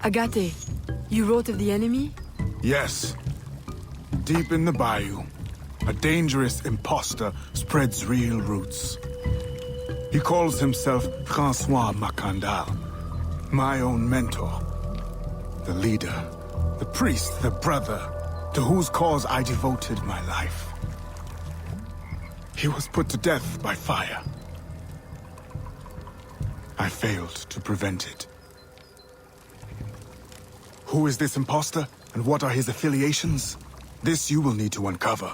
Agate, you wrote of the enemy? Yes. Deep in the bayou, a dangerous imposter spreads real roots. He calls himself Francois Macandal, my own mentor. The leader, the priest, the brother, to whose cause I devoted my life. He was put to death by fire. I failed to prevent it. Who is this imposter, and what are his affiliations? This you will need to uncover.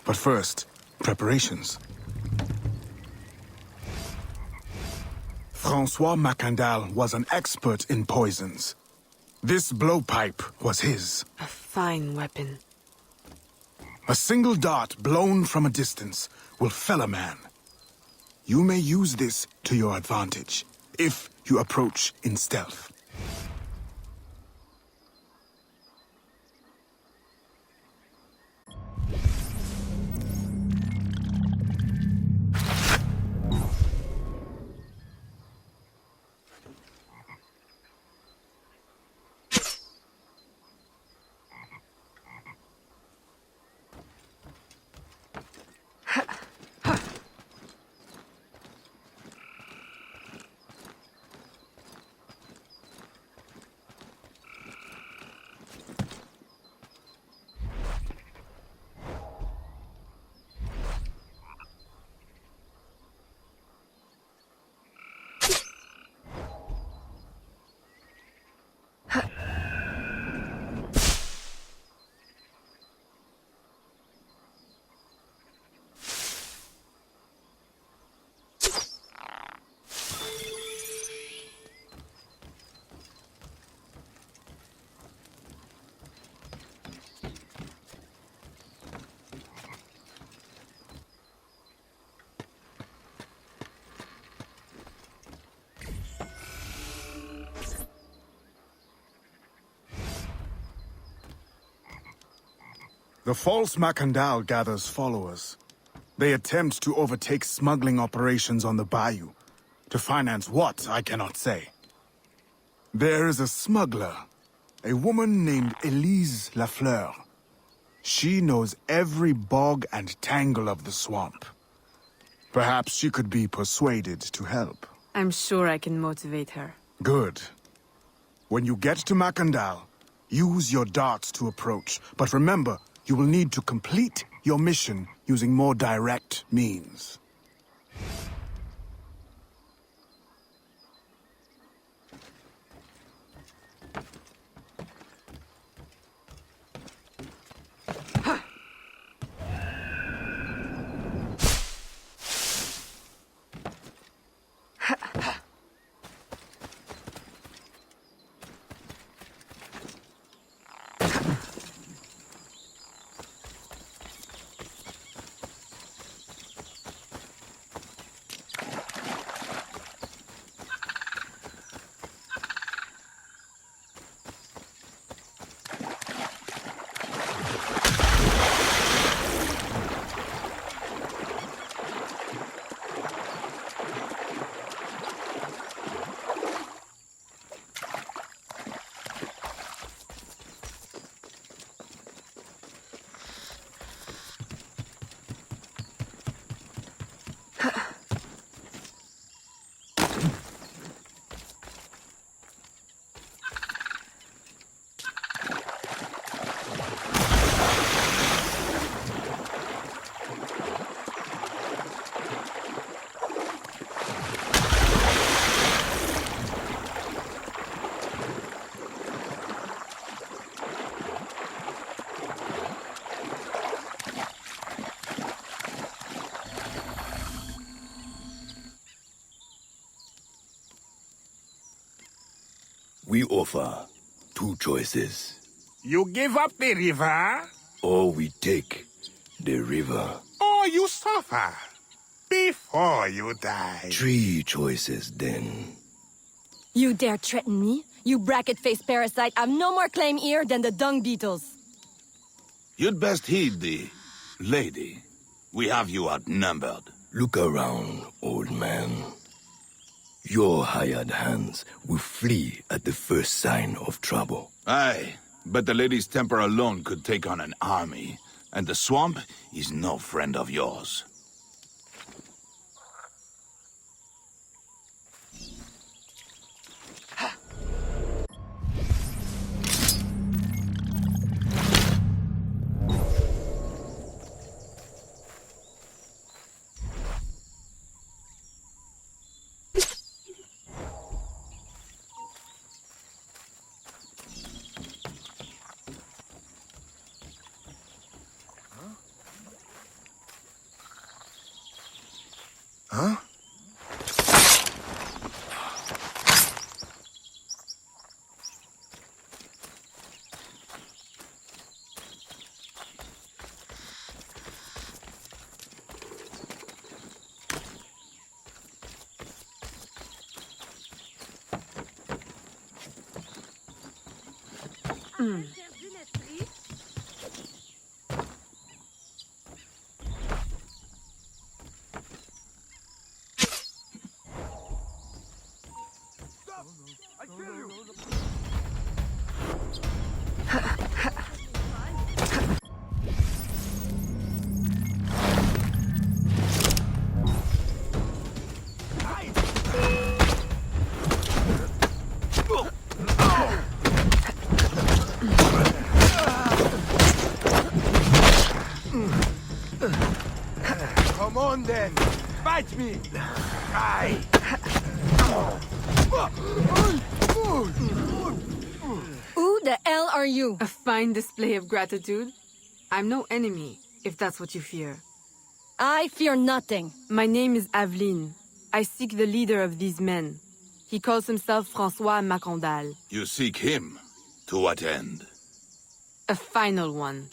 But first, preparations. Francois Macandal was an expert in poisons. This blowpipe was his. A fine weapon. A single dart blown from a distance will fell a man. You may use this to your advantage, if you approach in stealth. The false Macandal gathers followers. They attempt to overtake smuggling operations on the bayou. To finance what, I cannot say. There is a smuggler, a woman named Elise Lafleur. She knows every bog and tangle of the swamp. Perhaps she could be persuaded to help. I'm sure I can motivate her. Good. When you get to Macandal, use your darts to approach, but remember, you will need to complete your mission using more direct means. We offer two choices. You give up the river, Or we take the river. or you suffer before you die. Three choices then. You dare threaten me? You bracket-faced parasite, I've no more claim here than the dung beetles. You'd best heed the lady. We have you outnumbered. Look around, old man. Your hired hands will flee at the first sign of trouble. Aye, but the lady's temper alone could take on an army. And the swamp is no friend of yours. Huh? Come on then. Fight me. Aye. Who the hell are you? A fine display of gratitude. I'm no enemy, if that's what you fear. I fear nothing. My name is Aveline. I seek the leader of these men. He calls himself François Macandal. You seek him? To what end? A final one.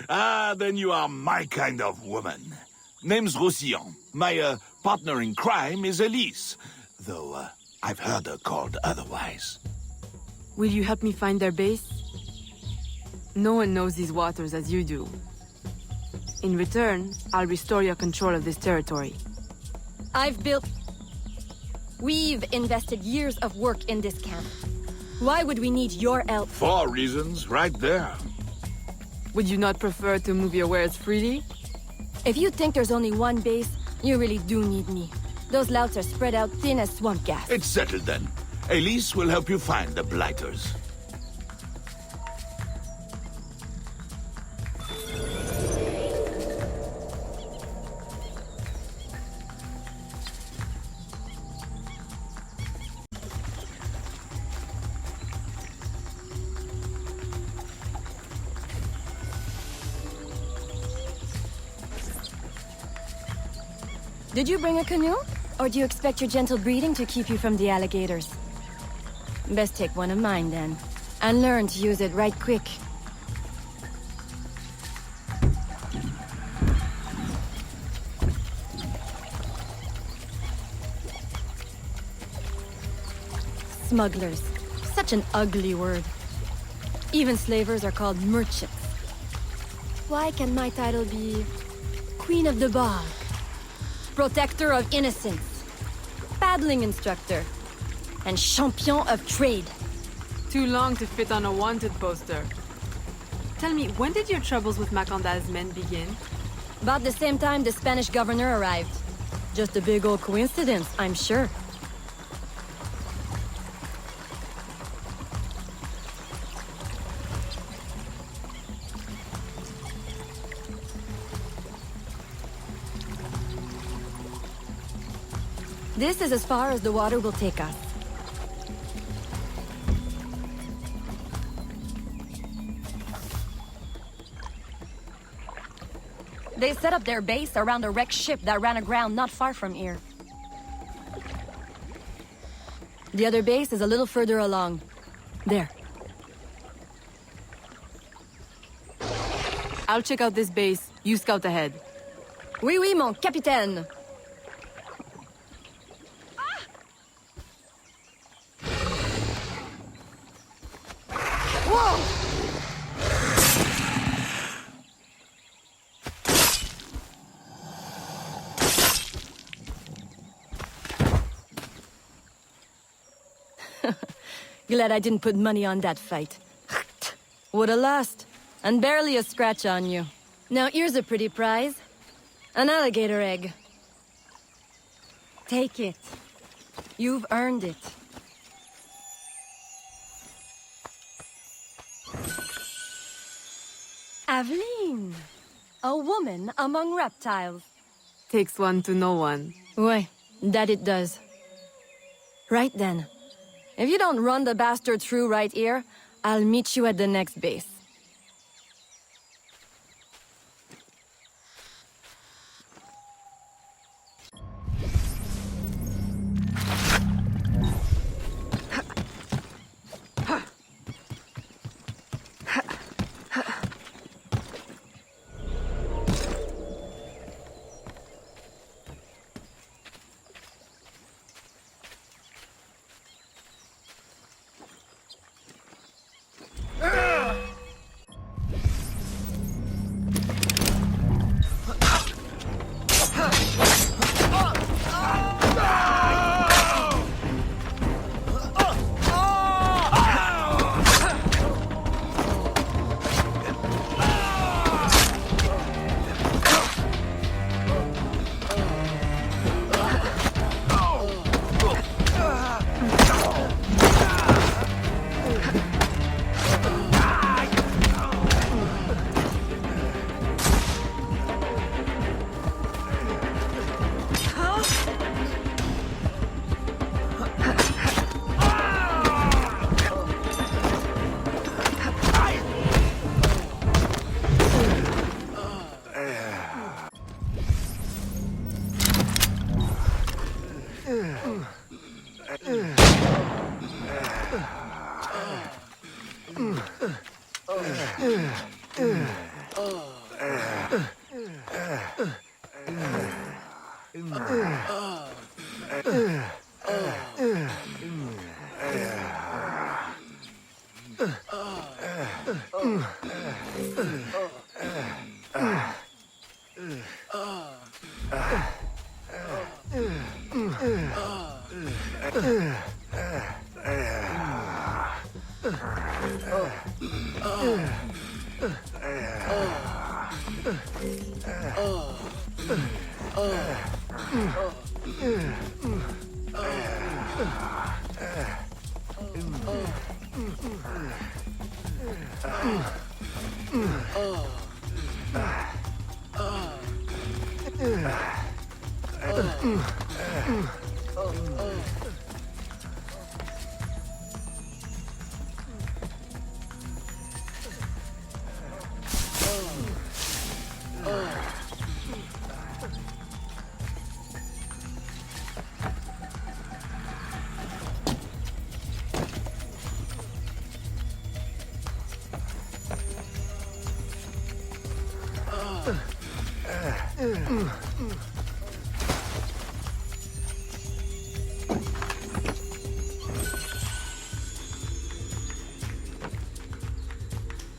Ah, then you are my kind of woman. Name's Roussillon. My partner in crime is Elise. Though I've heard her called otherwise. Will you help me find their base? No one knows these waters as you do. In return, I'll restore your control of this territory. We've invested years of work in this camp. Why would we need your help? 4 reasons right there. Would you not prefer to move your wares freely? If you think there's only one base, you really do need me. Those louts are spread out thin as swamp gas. It's settled then. Elise will help you find the blighters. Did you bring a canoe? Or do you expect your gentle breeding to keep you from the alligators? Best take one of mine then. And learn to use it right quick. Smugglers. Such an ugly word. Even slavers are called merchants. Why can my title be Queen of the Bog? Protector of Innocence, paddling instructor, and champion of trade. Too long to fit on a wanted poster. Tell me, when did your troubles with Macandal's men begin? About the same time the Spanish governor arrived. Just a big old coincidence, I'm sure. This is as far as the water will take us. They set up their base around a wrecked ship that ran aground not far from here. The other base is a little further along. There. I'll check out this base. You scout ahead. Oui, oui, mon capitaine. Glad I didn't put money on that fight. Would've lost. And barely a scratch on you. Now here's a pretty prize. An alligator egg. Take it. You've earned it. Aveline! A woman among reptiles. Takes one to know one. Ouais, that it does. Right then. If you don't run the bastard through right here, I'll meet you at the next base.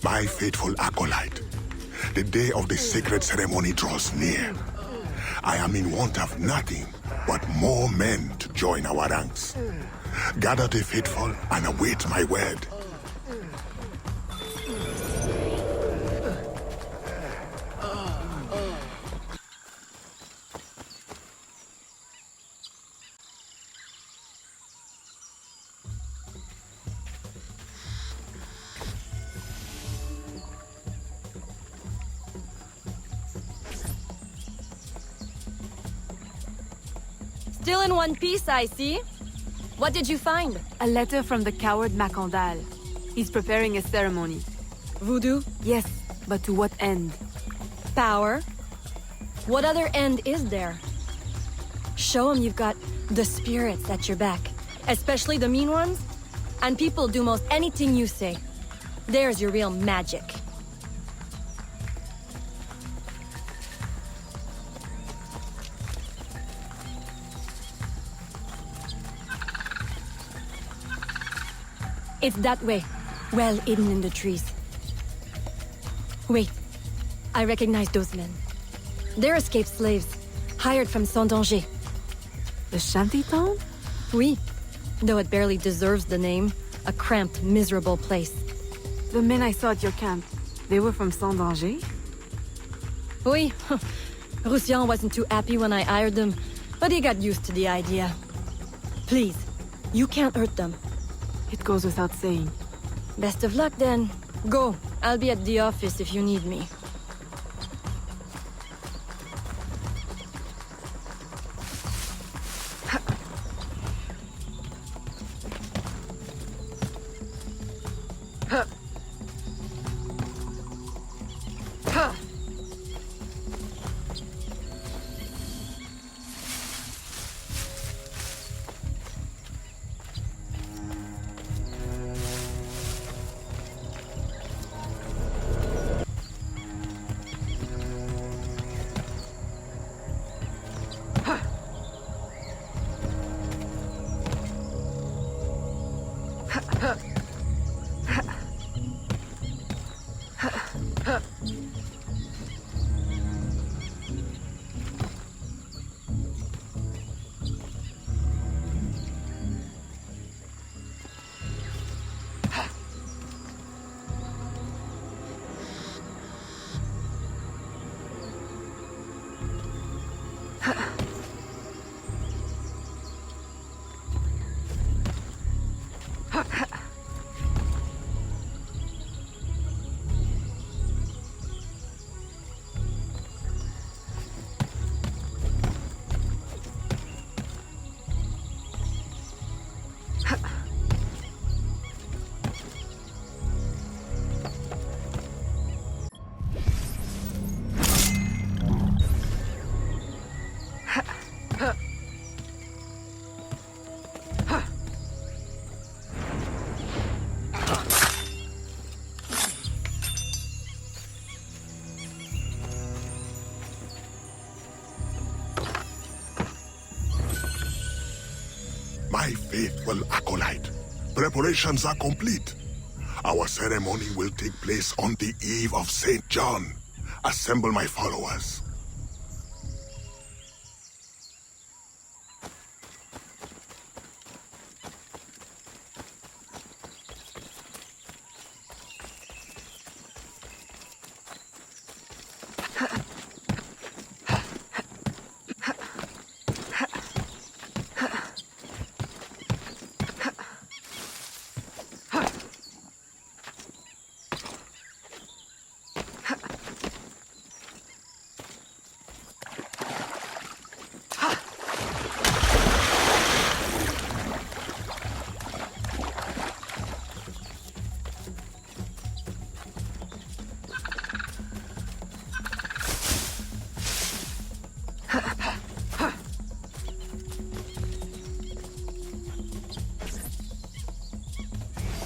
My faithful acolyte, the day of the sacred ceremony draws near. I am in want of nothing but more men to join our ranks. Gather the faithful and await my word. Still in one piece, I see. What did you find? A letter from the coward Macandal. He's preparing a ceremony. Voodoo? Yes, but to what end? Power? What other end is there? Show him you've got the spirits at your back. Especially the mean ones. And people do most anything you say. There's your real magic. It's that way, well hidden in the trees. Wait, I recognize those men. They're escaped slaves, hired from Saint-Danger. The shanty town? Oui, though it barely deserves the name. a cramped, miserable place. The men I saw at your camp, they were from Sans Danger? Oui. Roussillon wasn't too happy when I hired them, but he got used to the idea. Please, you can't hurt them. It goes without saying. Best of luck then. Go. I'll be at the office if you need me. My faithful acolyte, preparations are complete. Our ceremony will take place on the eve of St. John. Assemble my followers.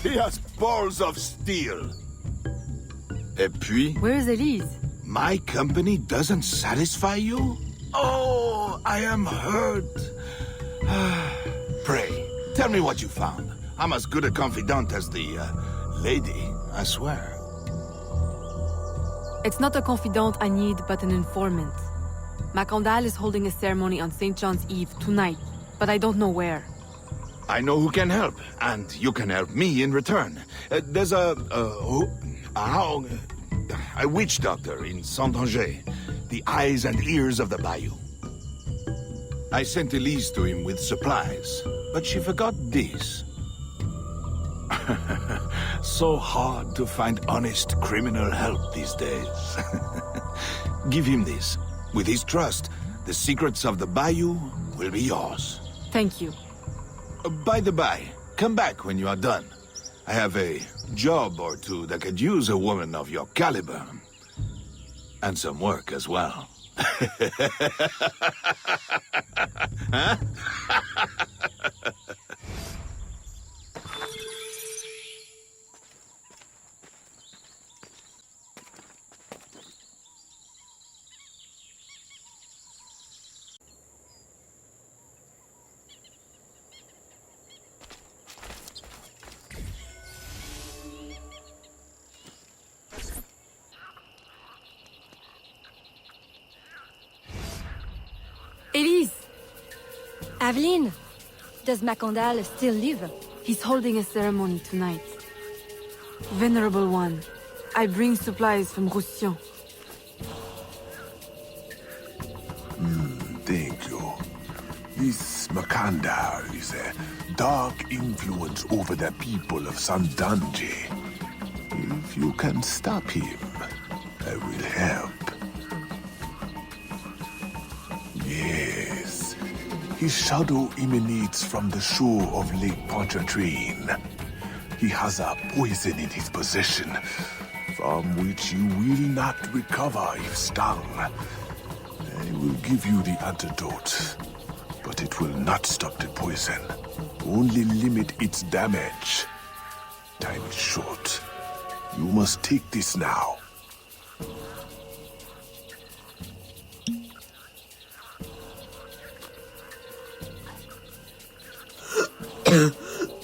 He has balls of steel. Et puis, Where's Elise? my company doesn't satisfy you? Oh, I am hurt. Pray, tell me what you found. I'm as good a confidant as the lady, I swear. It's not a confidant I need, but an informant. Macondal is holding a ceremony on St. John's Eve tonight, but I don't know where. I know who can help, and you can help me in return. There's a witch doctor in Saint Danger, the eyes and ears of the bayou. I sent Elise to him with supplies, but she forgot this. So hard to find honest criminal help these days. Give him this. With his trust, the secrets of the bayou will be yours. Thank you. By the by, come back when you are done. I have a job or two that could use a woman of your caliber. And some work as well. Huh? Elise! Aveline! Does Macondal still live? He's holding a ceremony tonight. Venerable One, I bring supplies from Roussillon. Thank you. This Makanda is a dark influence over the people of Sandanji. If you can stop him, I will help. Yes. His shadow emanates from the shore of Lake Pontchartrain. He has a poison in his possession, from which you will not recover if stung. I will give you the antidote, but it will not stop the poison. Only limit its damage. Time is short. You must take this now.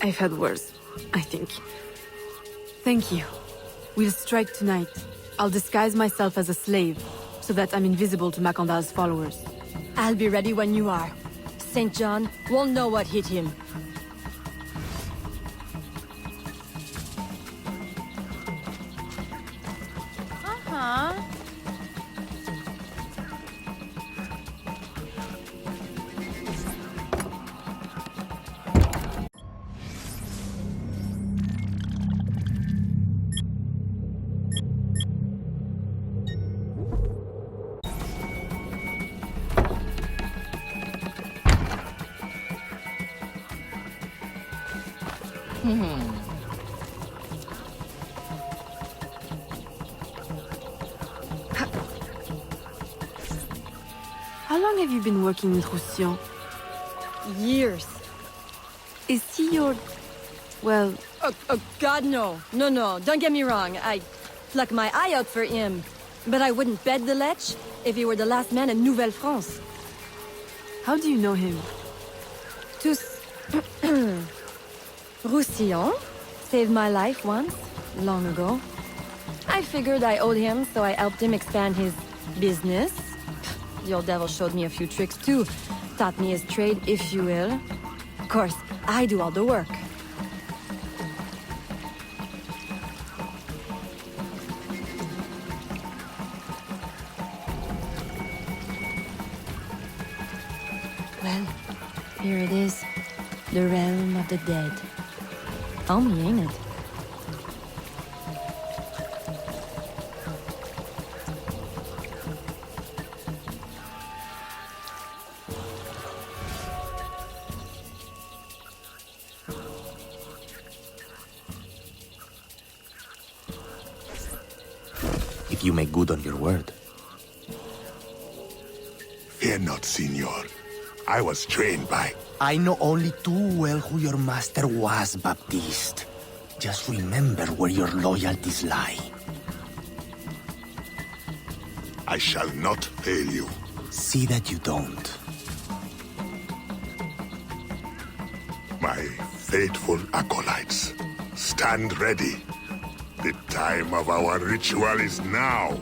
I've had worse, I think. Thank you. We'll strike tonight. I'll disguise myself as a slave, so that I'm invisible to Makandal's followers. I'll be ready when you are. St. John won't know what hit him. How long have you been working with Roussillon? Years. Is he your... well... Oh, God, no. No, don't get me wrong. I'd pluck my eye out for him. But I wouldn't bet the lech if he were the last man in Nouvelle-France. How do you know him? Tous... Roussillon saved my life once, long ago. I figured I owed him, so I helped him expand his business. The old devil showed me a few tricks too. Taught me his trade, if you will. Of course, I do all the work. Well, here it is. The realm of the dead. Homey, ain't it? If you make good on your word. Fear not, Signor. I was trained by... I know only too well who your master was, Baptiste. Just remember where your loyalties lie. I shall not fail you. See that you don't. My faithful acolytes, stand ready. The time of our ritual is now.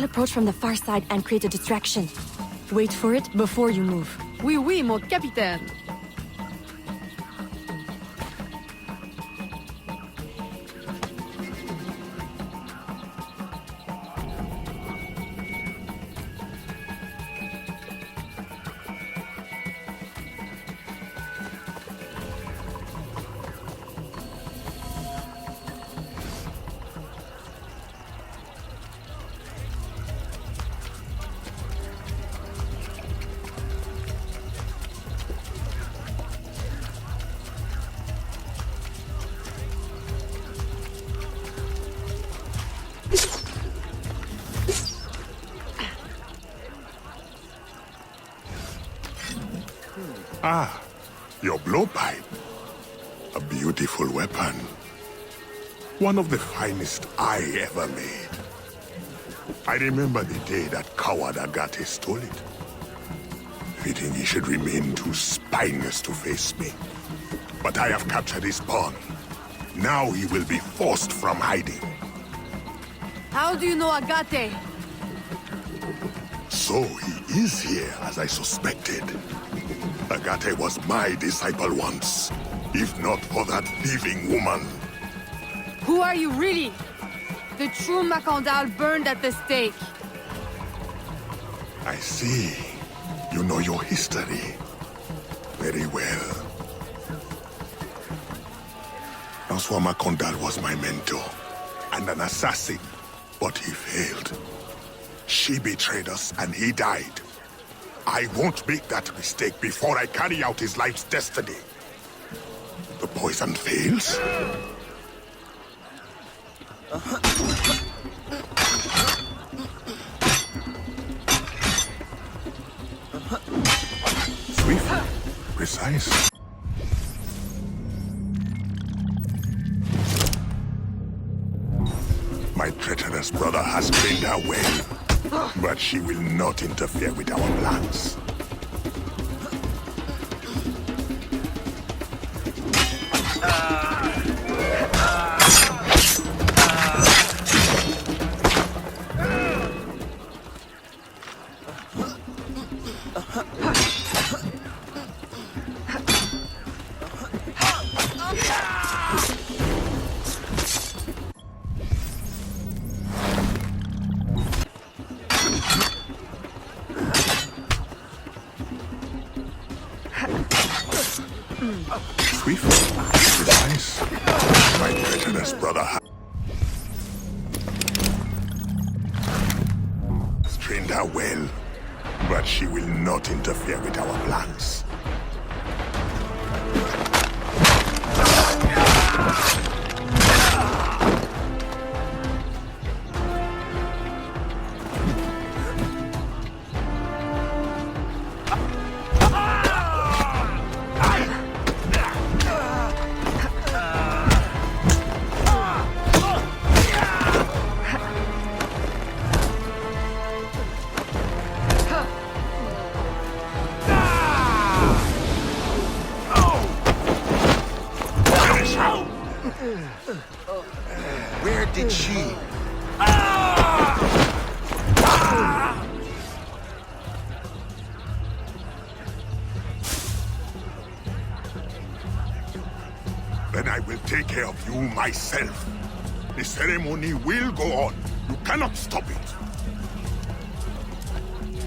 approach from the far side and create a distraction. Wait for it before you move. Oui, oui, mon capitaine. Ah, your blowpipe. A beautiful weapon. One of the finest I ever made. I remember the day that coward Agate stole it. Fitting he should remain too spineless to face me. But I have captured his pawn. Now he will be forced from hiding. How do you know Agate? So he is here, as I suspected. Agate was my disciple once, if not for that thieving woman. Who are you really? The true Macandal burned at the stake. I see. You know your history. Very well. Francois Macandal was my mentor, and an assassin, but he failed. She betrayed us, and he died. I won't make that mistake before I carry out his life's destiny. The poison fails? Swift, precise. My treacherous brother has trained her well, but she will not interfere with our plans. Swift, precise. My treacherous brother has trained her well, but she will not interfere with our plans. Where did she? Then I will take care of you myself. The ceremony will go on. You cannot stop it.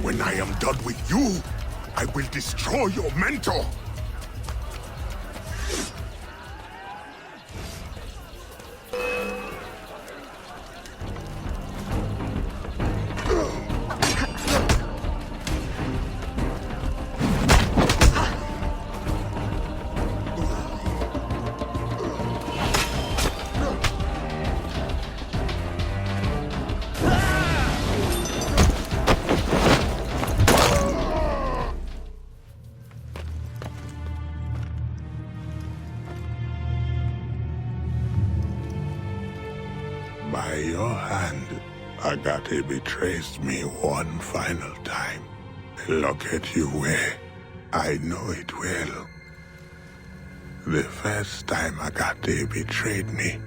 When I am done with you, I will destroy your mentor. By your hand, Agate betrays me one final time. Look at you where I know it well. The first time Agate betrayed me,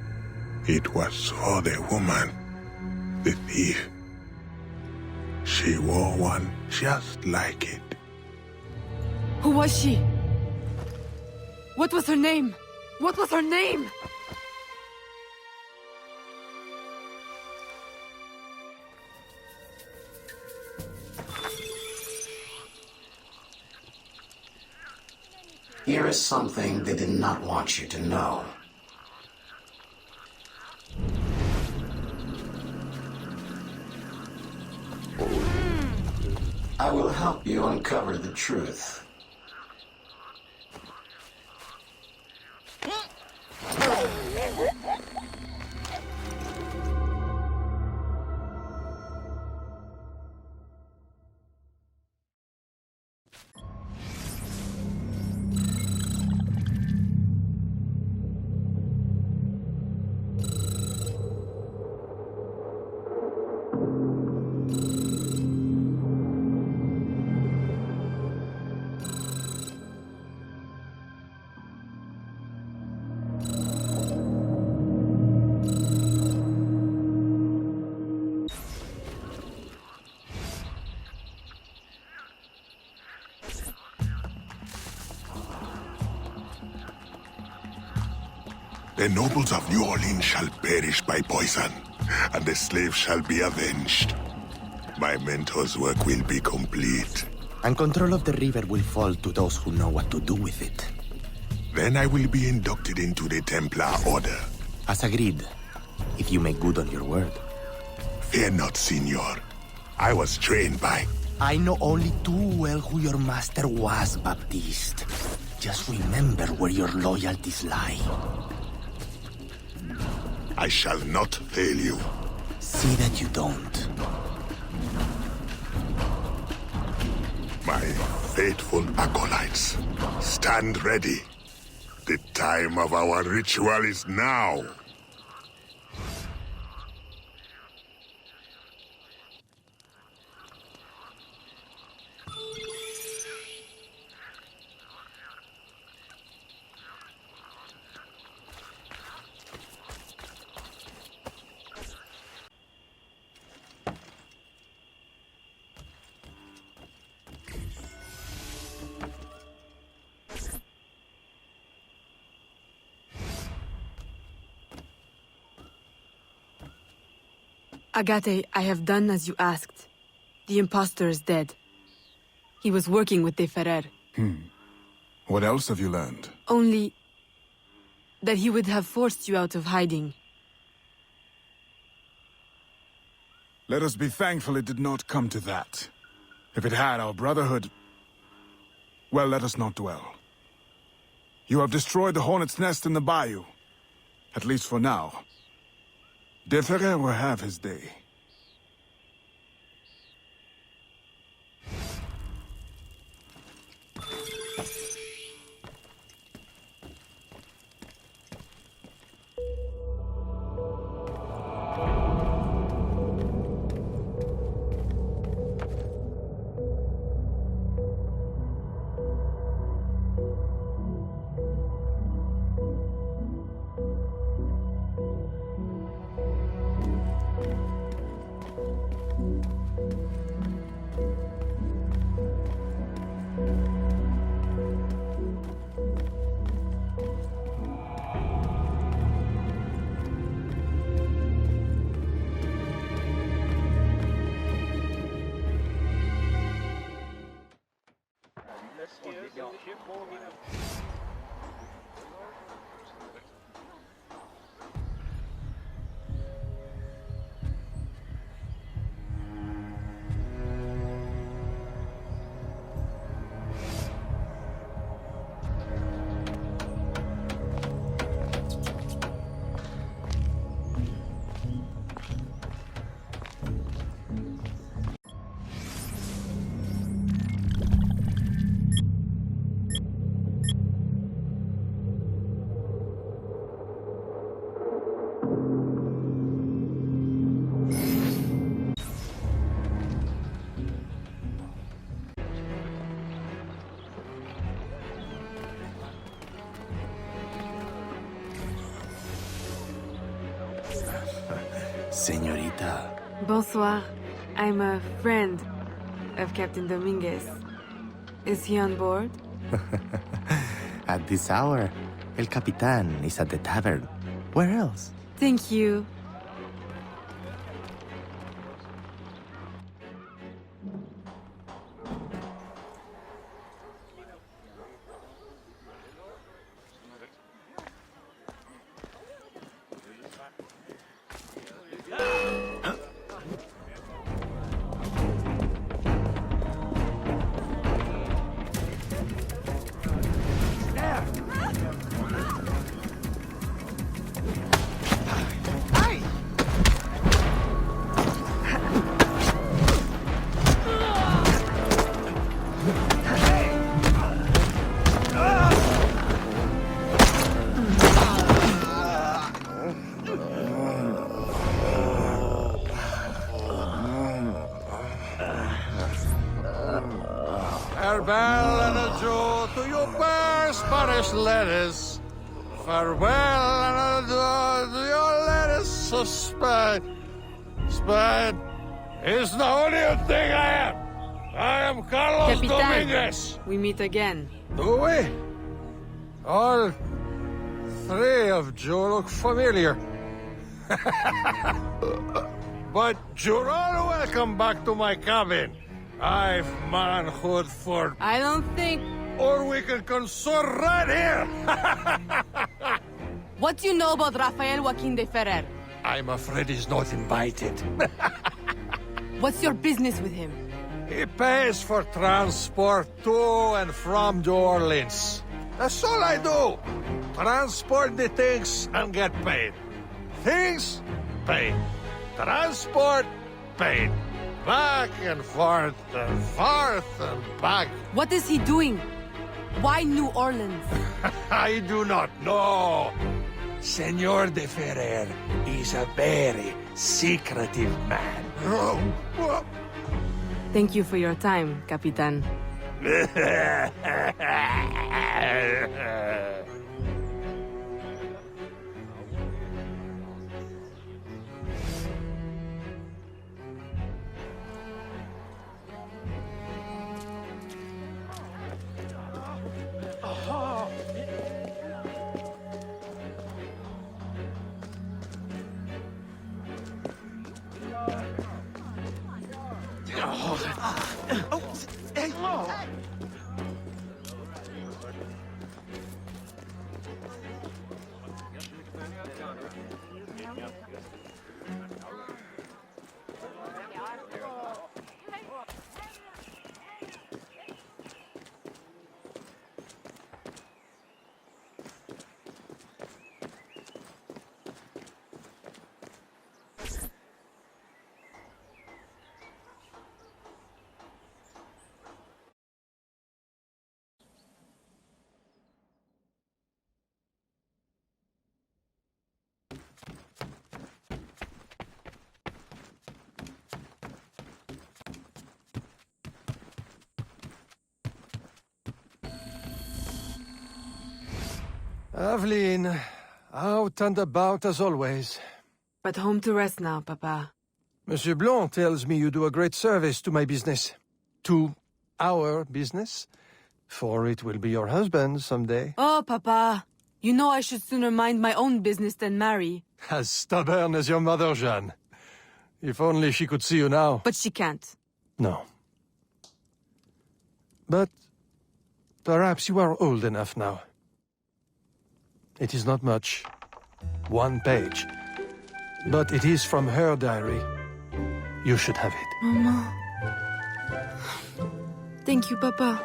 it was for the woman, the thief. She wore one just like it. Who was she? What was her name? What was her name? Here is something they did not want you to know. I will help you uncover the truth. The nobles of New Orleans shall perish by poison, and the slaves shall be avenged. My mentor's work will be complete. And control of the river will fall to those who know what to do with it. Then I will be inducted into the Templar Order. As agreed, if you make good on your word. Fear not, Signor. I was trained by... I know only too well who your master was, Baptiste. Just remember where your loyalties lie. I shall not fail you. See that you don't. My faithful acolytes, stand ready. The time of our ritual is now. Agate, I have done as you asked. The impostor is dead. He was working with De Ferrer. What else have you learned? Only that he would have forced you out of hiding. Let us be thankful it did not come to that. If it had, our brotherhood... Well, let us not dwell. You have destroyed the hornet's nest in the bayou. At least for now. De Ferrer will have his day. Señorita. Bonsoir. I'm a friend of Captain Dominguez. Is he on board? At this hour, El Capitan is at the tavern. Where else? Thank you. Farewell and adieu to your fair Spanish ladies. Farewell and adieu to your ladies of Spain. Spain is the only thing I am. I am Carlos Dominguez. We meet again. Do we? All three of you look familiar. But you're all welcome back to my cabin. I've manhood for... I don't think... Or we can consort right here! What do you know about Rafael Joaquin de Ferrer? I'm afraid he's not invited. What's your business with him? He pays for transport to and from New Orleans. That's all I do. Transport the things and get paid. Things, paid. Transport, paid. Back and forth and back. What is he doing? Why New Orleans? I do not know. Senor de Ferrer is a very secretive man. Thank you for your time, Capitan. Aveline, out and about as always. But home to rest now, Papa. Monsieur Blanc tells me you do a great service to my business. To our business. For it will be your husband someday. Oh, Papa. You know I should sooner mind my own business than marry. As stubborn as your mother, Jeanne. If only she could see you now. But she can't. No. But perhaps you are old enough now. It is not much. 1 page. But it is from her diary. You should have it. Mama. Thank you, Papa.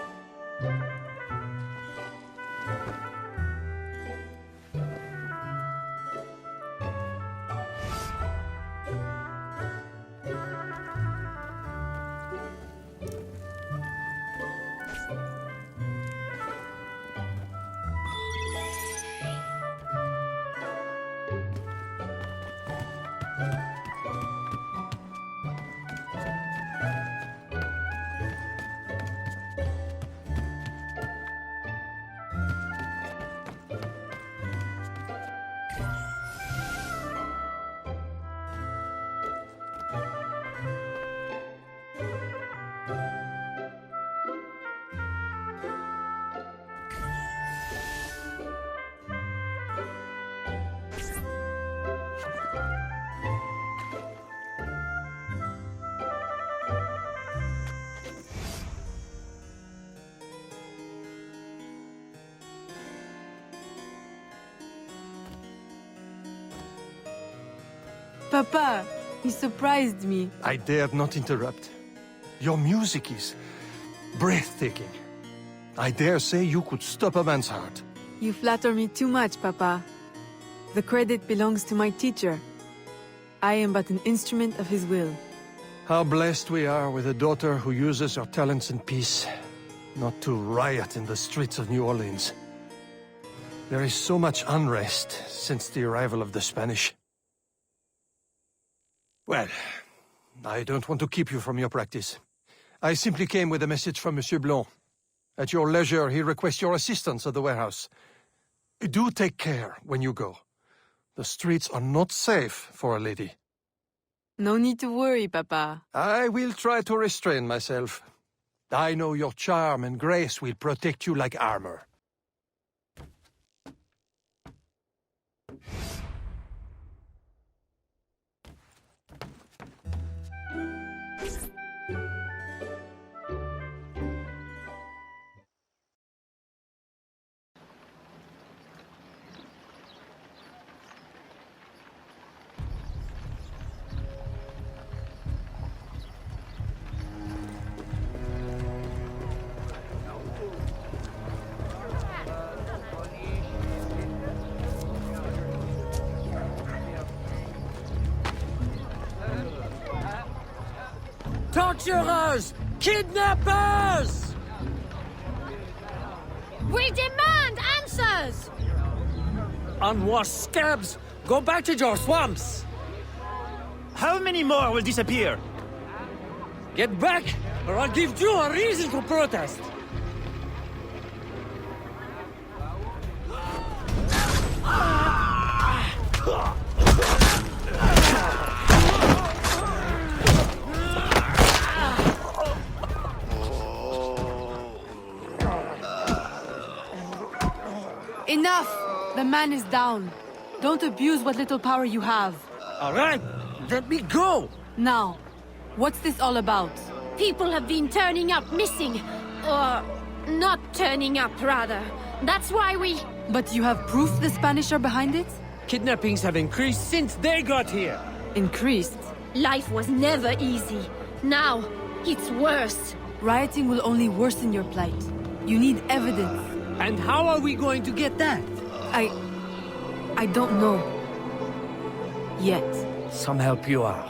Papa, you surprised me. I dared not interrupt. Your music is breathtaking. I dare say you could stop a man's heart. You flatter me too much, Papa. The credit belongs to my teacher. I am but an instrument of his will. How blessed we are with a daughter who uses her talents in peace, not to riot in the streets of New Orleans. There is so much unrest since the arrival of the Spanish. Well, I don't want to keep you from your practice. I simply came with a message from Monsieur Blanc. At your leisure, he requests your assistance at the warehouse. Do take care when you go. The streets are not safe for a lady. No need to worry, Papa. I will try to restrain myself. I know your charm and grace will protect you like armor. Torturers! Kidnappers! We demand answers! Unwashed scabs! Go back to your swamps! How many more will disappear? Get back, or I'll give you a reason to protest! Enough! The man is down. Don't abuse what little power you have. All right, let me go! Now, what's this all about? People have been turning up missing. Or not turning up, rather. That's why we... But you have proof the Spanish are behind it? Kidnappings have increased since they got here. Increased? Life was never easy. Now, it's worse. Rioting will only worsen your plight. You need evidence. And how are we going to get that? I don't know. Yet. Some help you are.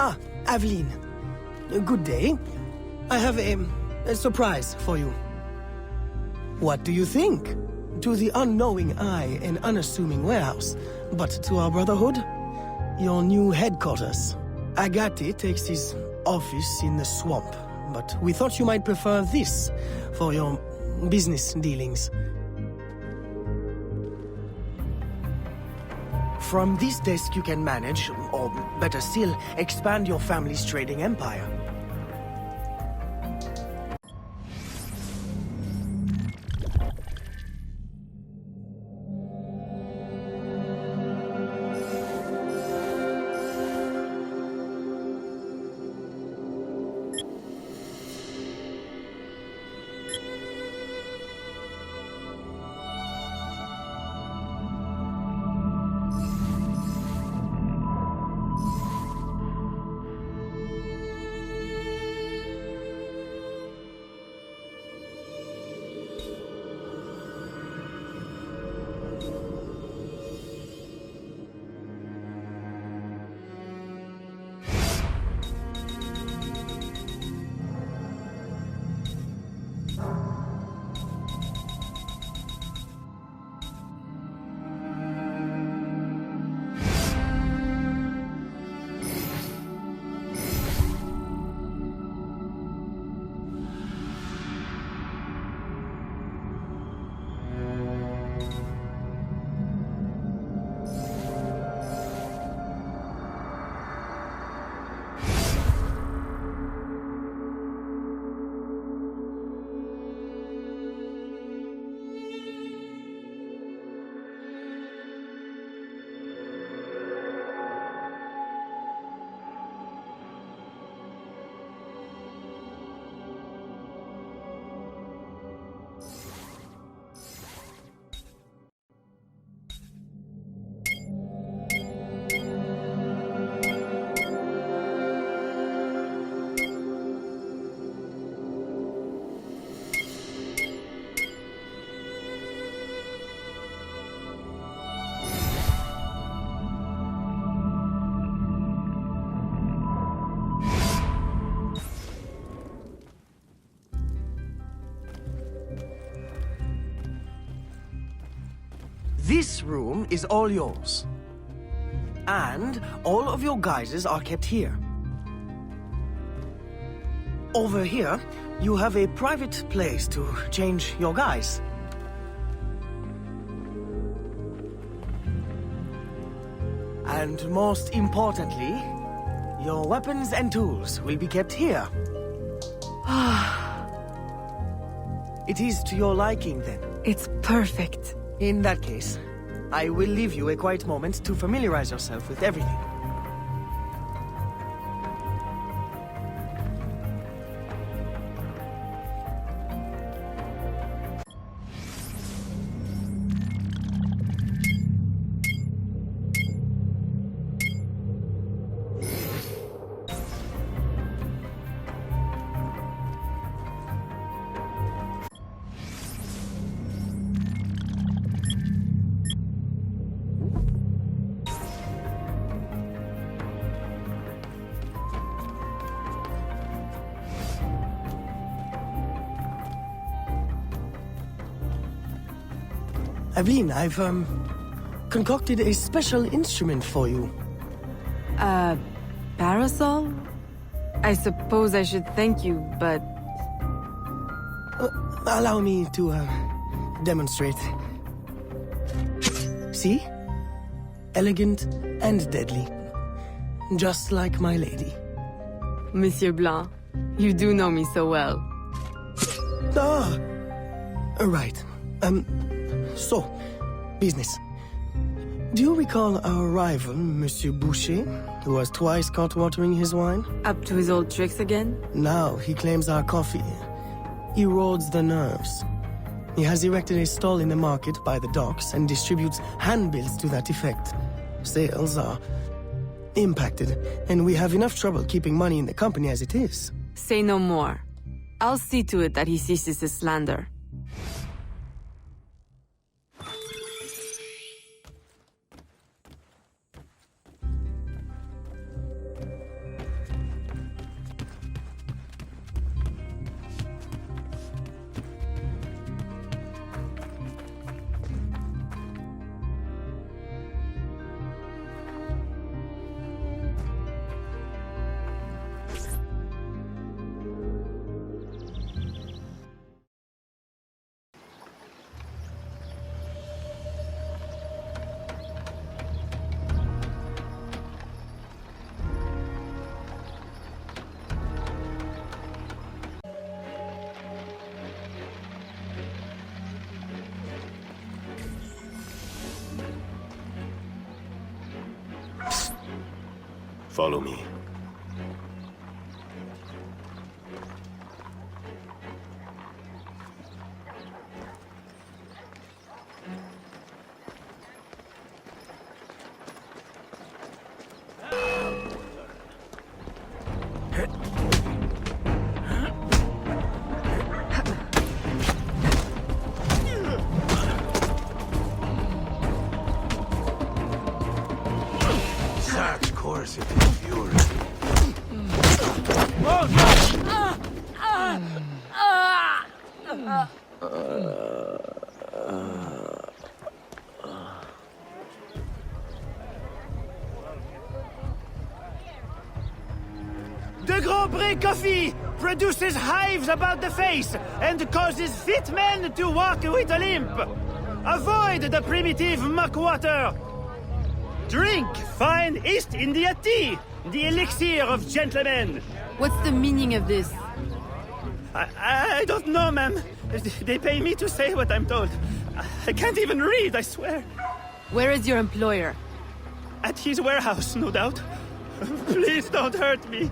Ah, Aveline. Good day. I have a surprise for you. What do you think? To the unknowing eye, an unassuming warehouse. But to our brotherhood, your new headquarters. Agati takes his office in the swamp, but we thought you might prefer this for your business dealings. From this desk you can manage, or better still, expand your family's trading empire. This room is all yours. And all of your guises are kept here. Over here, you have a private place to change your guise. And most importantly, your weapons and tools will be kept here. It is to your liking, then. It's perfect. In that case, I will leave you a quiet moment to familiarize yourself with everything. Aveline, I've, concocted a special instrument for you. Parasol? I suppose I should thank you, but... Allow me to, demonstrate. See? Elegant and deadly. Just like my lady. Monsieur Blanc, you do know me so well. Ah! Right. So, business. Do you recall our rival, Monsieur Boucher, who was twice caught watering his wine? Up to his old tricks again? Now he claims our coffee erodes the nerves. He has erected a stall in the market by the docks and distributes handbills to that effect. Sales are impacted, and we have enough trouble keeping money in the company as it is. Say no more. I'll see to it that he ceases his slander. Follow me. Such coercive fury. The Grand Prix coffee produces hives about the face and causes fit men to walk with a limp. Avoid the primitive muck water. Drink fine East India tea, the elixir of gentlemen. What's the meaning of this? I don't know, ma'am. They pay me to say what I'm told. I can't even read, I swear. Where is your employer? At his warehouse, no doubt. Please don't hurt me.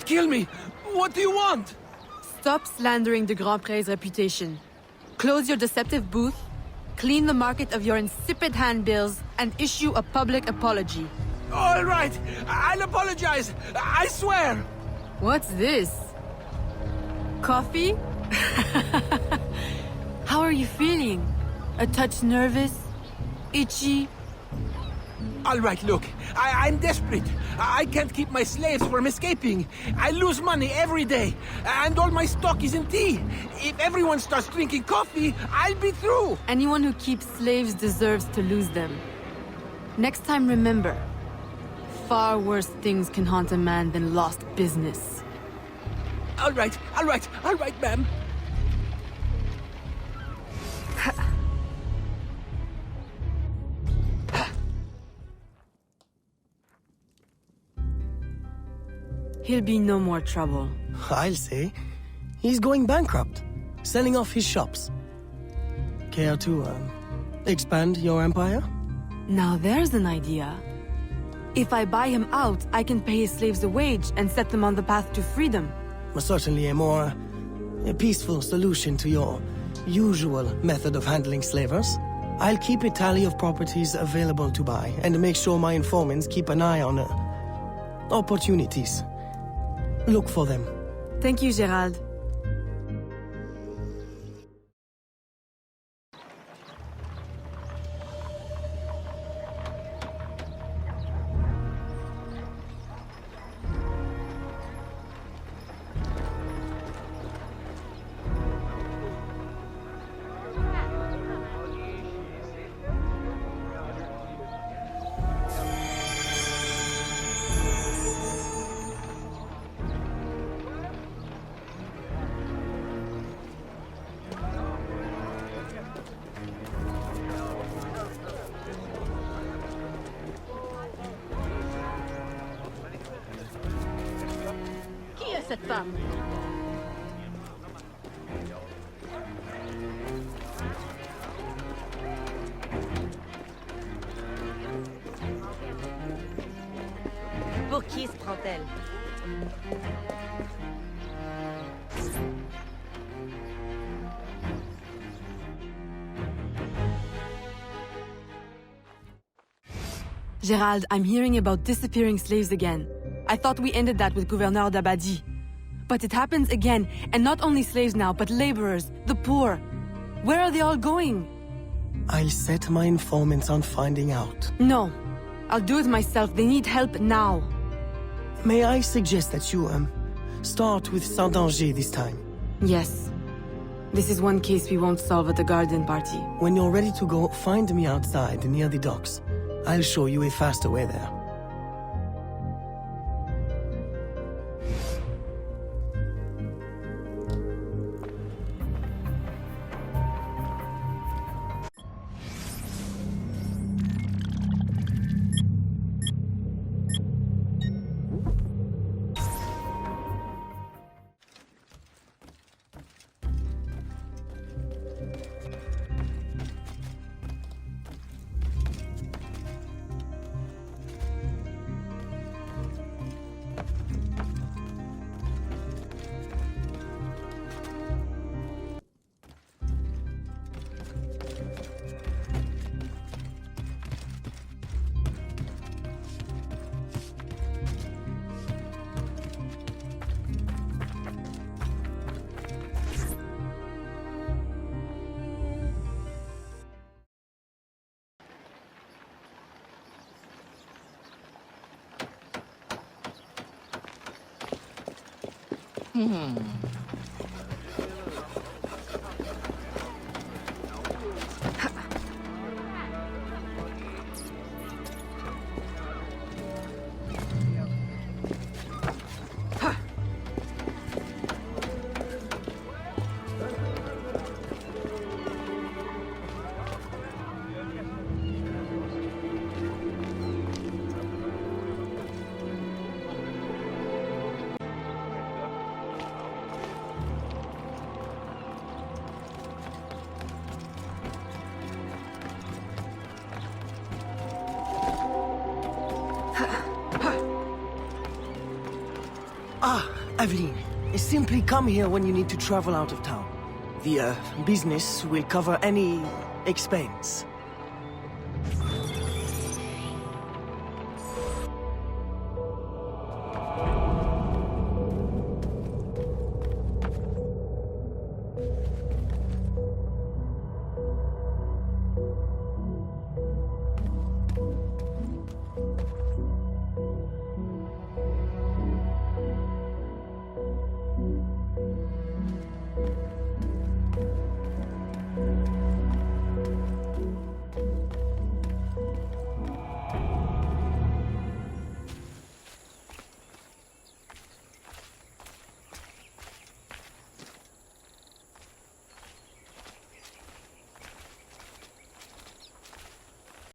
Don't kill me! What do you want? Stop slandering the Grand Prix's reputation. Close your deceptive booth, clean the market of your insipid handbills, and issue a public apology. All right, I'll apologize. I swear. What's this? Coffee? How are you feeling? A touch nervous? Itchy? All right, look, I'm desperate. I can't keep my slaves from escaping. I lose money every day, and all my stock is in tea. If everyone starts drinking coffee, I'll be through. Anyone who keeps slaves deserves to lose them. Next time, remember, far worse things can haunt a man than lost business. All right, ma'am. He'll be no more trouble. I'll say. He's going bankrupt, selling off his shops. Care to, expand your empire? Now there's an idea. If I buy him out, I can pay his slaves a wage and set them on the path to freedom. Certainly a peaceful solution to your usual method of handling slavers. I'll keep a tally of properties available to buy and make sure my informants keep an eye on opportunities. Look for them. Thank you, Gerald. Cette femme. Pour qui se prend-elle? Gerald, I'm hearing about disappearing slaves again. I thought we ended that with Gouverneur d'Abadie. But it happens again, and not only slaves now, but laborers, the poor. Where are they all going? I'll set my informants on finding out. No. I'll do it myself. They need help now. May I suggest that you, start with Saint-Danger this time? Yes. This is one case we won't solve at the garden party. When you're ready to go, find me outside near the docks. I'll show you a faster way there. Aveline, simply come here when you need to travel out of town. The business will cover any expense.